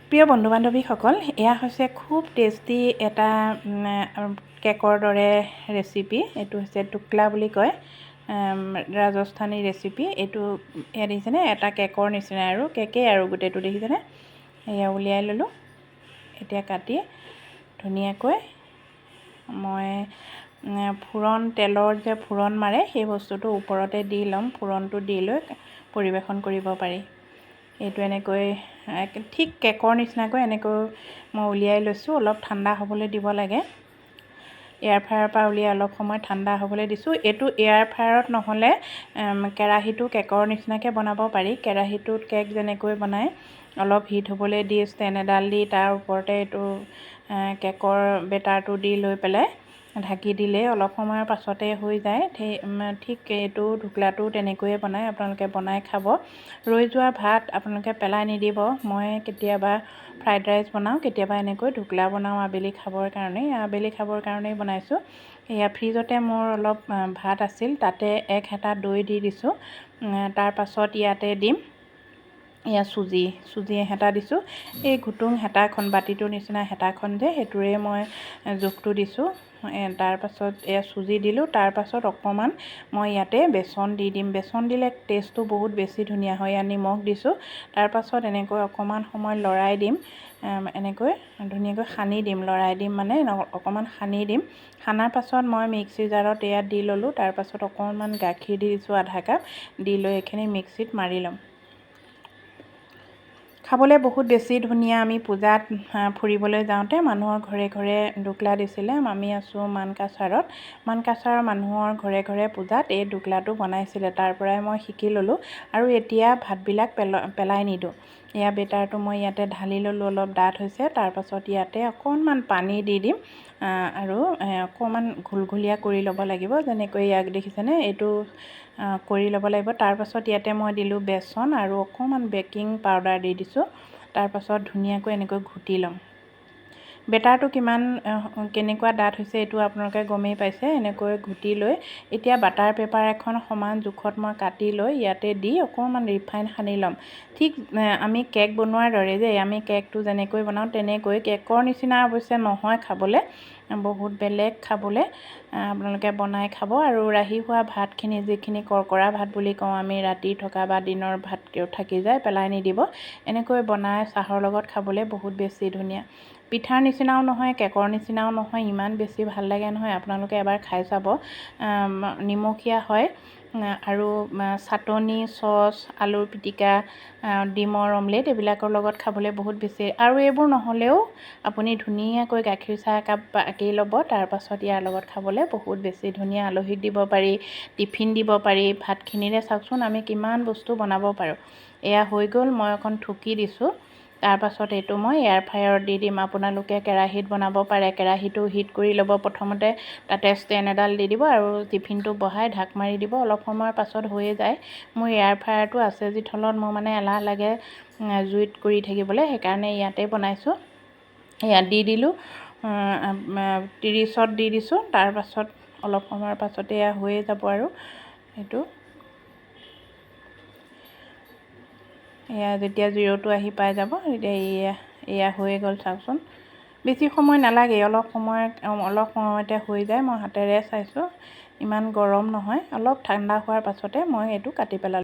প্ৰিয় বন্ধু বান্ধৱীসকল, এয়া হৈছে খুব টেষ্টি এটা কেকৰ দৰে ৰেচিপি। এইটো হৈছে টুকলা বুলি কয়, ৰাজস্থানী ৰেচিপি। এইটো এয়া দেখিছেনে, এটা কেকৰ নিচিনা আৰু কেকেই আৰু গোটেইটো দেখিছেনে। এয়া উলিয়াই ল'লোঁ। এতিয়া কাটি ধুনীয়াকৈ মই ফুৰণ, তেলৰ যে ফুৰণ মাৰে সেই বস্তুটো ওপৰতে দি ল'ম। ফুৰণটো দি লৈ পৰিৱেশন কৰিব পাৰি। এইটো এনেকৈ ঠিক কেকৰ নিচিনাকৈ এনেকৈ মই উলিয়াই লৈছোঁ। অলপ ঠাণ্ডা হ'বলৈ দিব লাগে। এয়াৰ ফ্ৰায়াৰৰ পৰা উলিয়াই অলপ সময় ঠাণ্ডা হ'বলৈ দিছোঁ। এইটো এয়াৰ ফ্ৰায়াৰত নহ'লে কেৰাহীটো কেকৰ নিচিনাকৈ বনাব পাৰি। কেৰাহীটোত কেক যেনেকৈ বনায়, অলপ হিট হ'বলৈ দি ষ্টেণ্ড এডাল দি তাৰ ওপৰতে এইটো কেকৰ বেটাৰটো দি লৈ পেলাই ঢাকি দিলে অলপ সময়ৰ পাছতে হৈ যায়। ঠিক এইটো ঢোকলাটো তেনেকৈয়ে বনায়। আপোনালোকে বনাই খাব। ৰৈ যোৱা ভাত আপোনালোকে পেলাই নিদিব। মই কেতিয়াবা ফ্ৰাইড ৰাইচ বনাওঁ, কেতিয়াবা এনেকৈ ঢোকলা বনাওঁ আবেলি খাবৰ কাৰণেই। আবেলি খাবৰ কাৰণেই বনাইছোঁ। এয়া ফ্ৰিজতে মোৰ অলপ ভাত আছিল, তাতে 1 হেতা দৈ দি দিছোঁ। তাৰ পাছত ইয়াতে দিম এয়া চুজি 1 হেতা দিছোঁ। এই ঘুটুং হেতাখন, বাতিটোৰ নিচিনা হেতাখন যে, সেইটোৰে মই জোখটো দিছোঁ। তাৰ পাছত এয়া চুজি দিলোঁ। তাৰ পাছত অকণমান মই ইয়াতে বেচন দি দিম। বেচন দিলে টেষ্টটো বহুত বেছি ধুনীয়া হয়। ইয়াত নিমখ দিছোঁ। তাৰ পাছত এনেকৈ অকণমান সময় লৰাই দিম। এনেকৈ ধুনীয়াকৈ সানি দিম। লৰাই দিম মানে অকণমান সানি দিম। সানাৰ পাছত মই মিক্সি জাৰত ইয়াত দি ল'লোঁ। তাৰ পাছত অকণমান গাখীৰ দি দিছোঁ, আধা কাপ দি লৈ এইখিনি মিক্সিত মাৰি ল'ম। খাবলৈ বহুত বেছি ধুনীয়া। আমি পূজাত ফুৰিবলৈ যাওঁতে মানুহৰ ঘৰে ঘৰে ঢোকলা দিছিলে। আমি আছোঁ মানকাছাৰত। মানকাছাৰৰ মানুহৰ ঘৰে ঘৰে পূজাত এই ঢোকলাটো বনাইছিলে। তাৰ পৰাই মই শিকি ল'লোঁ। আৰু এতিয়া ভাতবিলাক পেলাই নিদিওঁ। এয়া বেটাৰটো মই ইয়াতে ঢালি ল'লোঁ। অলপ ডাঠ হৈছে। তাৰ পাছত ইয়াতে অকণমান পানী দি দিম আৰু অকণমান ঘুলঘুলীয়া কৰি ল'ব লাগিব। যেনেকৈ ইয়াক দেখিছেনে, এইটো কৰি ল'ব লাগিব। তাৰ পাছত ইয়াতে মই দিলোঁ বেচন আৰু অকণমান বেকিং পাউডাৰ দি দিছোঁ। তাৰ পাছত ধুনীয়াকৈ এনেকৈ ঘুটি ল'ম। বেটাৰটো কেনেকুৱা ডাঠ হৈছে এইটো আপোনালোকে গমেই পাইছে। এনেকৈ ঘুটি লৈ এতিয়া বাটাৰ পেপাৰ এখন সমান জোখত মই কাটি লৈ ইয়াতে দি অকণমান ৰিফাইন সানি ল'ম। ঠিক আমি কেক বনোৱাৰ দৰে যে, আমি কেকটো যেনেকৈ বনাওঁ তেনেকৈ। কেকৰ নিচিনা অৱশ্যে নহয় খাবলৈ, বহুত বেলেগ খাবলৈ। আপোনালোকে বনাই খাব। আৰু ৰাহি হোৱা ভাতখিনি, যিখিনি কৰকৰা ভাত বুলি কওঁ আমি, ৰাতি থকা বা দিনৰ ভাত থাকি যায়, পেলাই নিদিব। এনেকৈ বনাই চাহৰ লগত খাবলৈ বহুত বেছি ধুনীয়া। পিঠাৰ নিচিনাও নহয়, কেকৰ নিচিনাও নহয়, ইমান বেছি ভাল লাগে নহয়। আপোনালোকে এবাৰ খাই চাব। নিমখীয়া হয় আৰু চাটনি, চচ, আলুৰ পিটিকা, ডিমৰ অমলেট এইবিলাকৰ লগত খাবলৈ বহুত বেছি। আৰু এইবোৰ নহ'লেও আপুনি ধুনীয়াকৈ গাখীৰ চাহ একাপ বাকি ল'ব। তাৰ পাছত ইয়াৰ লগত খাবলৈ বহুত বেছি ধুনীয়া। আলহীক দিব পাৰি, টিফিন দিব পাৰি। ভাতখিনিৰে চাওকচোন আমি কিমান বস্তু বনাব পাৰোঁ। এয়া হৈ গ'ল। মই অকণ থুকি দিছোঁ। তাৰ পাছত এইটো মই এয়াৰ ফ্ৰায়াৰত দি দিম। আপোনালোকে কেৰাহীত বনাব পাৰে। কেৰাহীটো হিট কৰি ল'ব প্ৰথমতে, তাতে ষ্টেণ্ড এডাল দি দিব আৰু টিফিনটো বহাই ঢাক মাৰি দিব। অলপ সময়ৰ পাছত হৈয়ে যায়। মোৰ এয়াৰ ফ্ৰায়াৰটো আছে যি থলত, মোৰ মানে এলাহ লাগে জুইত কৰি থাকিবলৈ, সেইকাৰণে ইয়াতে বনাইছোঁ। ইয়াত দি দিলোঁ, 30ত দি দিছোঁ। তাৰ পাছত অলপ সময়ৰ পাছতে এয়া হৈয়ে যাব আৰু এইটো। এয়া যেতিয়া 0টো আহি পাই যাব, এতিয়া এয়া হৈয়ে গ'ল চাওকচোন। বেছি সময় নালাগে, অলপ সময়তে হৈ যায়। মই হাতেৰে চাইছোঁ, ইমান গৰম নহয়। অলপ ঠাণ্ডা হোৱাৰ পাছতে মই এইটো কাটি পেলালোঁ।